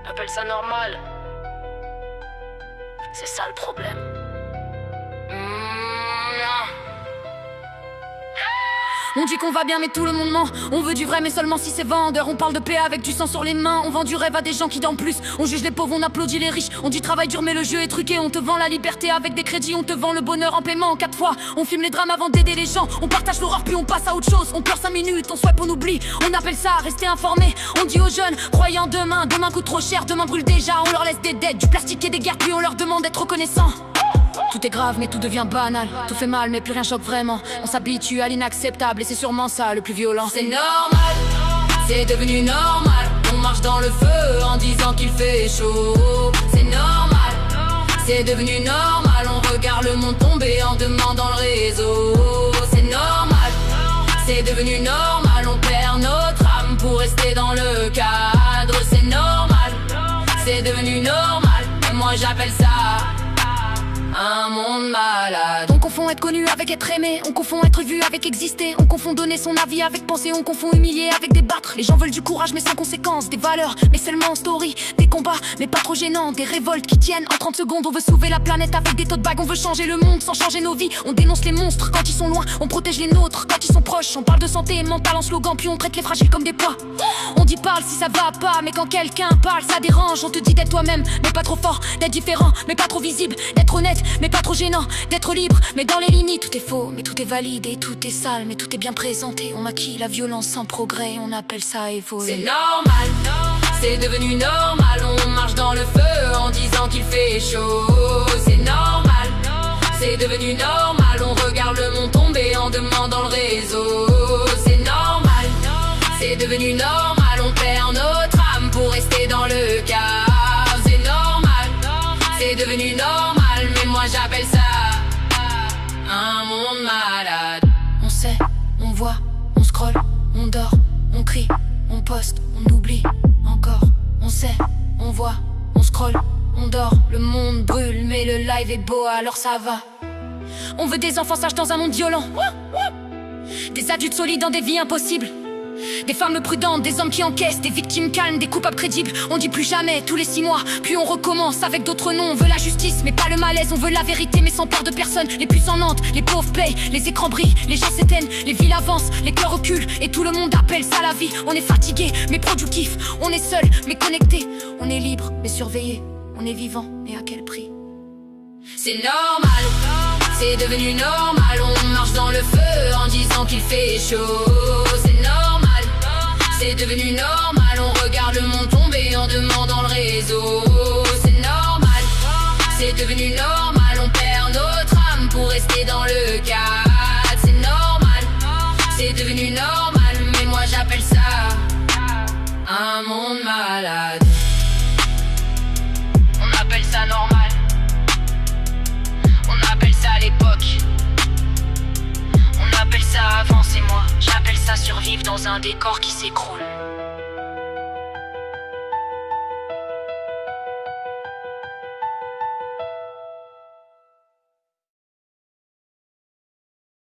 Appelle ça normal. C'est ça le problème. On dit qu'on va bien mais tout le monde ment. On veut du vrai mais seulement si c'est vendeur. On parle de paix avec du sang sur les mains. On vend du rêve à des gens qui dorment plus. On juge les pauvres, on applaudit les riches. On dit travail dur mais le jeu est truqué. On te vend la liberté avec des crédits. On te vend le bonheur en paiement en 4 fois. On filme les drames avant d'aider les gens. On partage l'horreur puis on passe à autre chose. On pleure 5 minutes, on souhaite on oublie. On appelle ça rester informé. On dit aux jeunes, croyez en demain. Demain coûte trop cher, demain brûle déjà. On leur laisse des dettes, du plastique et des guerres. Puis on leur demande d'être reconnaissants. Tout est grave mais tout devient banal. Tout fait mal mais plus rien choque vraiment. On s'habitue à l'inacceptable et c'est sûrement ça le plus violent. C'est normal, c'est devenu normal. On marche dans le feu en disant qu'il fait chaud. C'est normal, c'est devenu normal. On regarde le monde tomber en demandant le réseau. C'est normal, c'est devenu normal. On perd notre âme pour rester dans le cadre. C'est normal, c'est devenu normal. Et moi j'appelle ça un monde malade. On confond être connu avec être aimé. On confond être vu avec exister. On confond donner son avis avec penser. On confond humilier avec débattre. Les gens veulent du courage mais sans conséquence. Des valeurs mais seulement en story. Des combats mais pas trop gênants. Des révoltes qui tiennent en 30 secondes. On veut sauver la planète avec des tote bags. On veut changer le monde sans changer nos vies. On dénonce les monstres quand ils sont loin. On protège les nôtres quand ils sont proches. On parle de santé mentale en slogan. Puis on traite les fragiles comme des poids. On dit parle si ça va pas. Mais quand quelqu'un parle ça dérange. On te dit d'être toi-même mais pas trop fort. D'être différent mais pas trop visible. D'être honnête mais pas trop gênant, d'être libre mais dans les limites. Tout est faux mais tout est valide et tout est sale mais tout est bien présenté. On maquille la violence sans progrès, on appelle ça évoluer. C'est normal, c'est devenu normal. On marche dans le feu en disant qu'il fait chaud. C'est normal, c'est devenu normal. On regarde le monde tomber en demandant le réseau. C'est normal, c'est devenu normal. On perd notre âme pour rester dans le cadre. C'est normal, c'est devenu normal. Mais moi j'appelle ça un monde malade. On sait, on voit, on scrolle, on dort, on crie, on poste, on oublie encore. On sait, on voit, on scrolle, on dort. Le monde brûle mais le live est beau alors ça va. On veut des enfants sages dans un monde violent. Des adultes solides dans des vies impossibles. Des femmes prudentes, des hommes qui encaissent, des victimes calmes, des coupables crédibles. On dit plus jamais, tous les 6 mois, puis on recommence avec d'autres noms. On veut la justice, mais pas le malaise. On veut la vérité, mais sans peur de personne. Les puissants mentent, les pauvres payent, les écrans brillent, les gens s'éteignent, les villes avancent, les cœurs reculent, et tout le monde appelle ça la vie. On est fatigué, mais productif. On est seul, mais connecté. On est libre, mais surveillé. On est vivant, mais à quel prix? C'est normal, c'est devenu normal. On marche dans le feu en disant qu'il fait chaud. C'est normal, c'est devenu normal. On regarde le monde tomber en demandant le réseau. C'est normal, c'est devenu normal. On perd notre âme pour rester dans le cadre. C'est normal, c'est devenu normal. Mais moi j'appelle ça un monde malade. On appelle ça normal. On appelle ça l'époque. On appelle ça avancer moi. J'appelle ça survivre dans un décor qui s'écroule.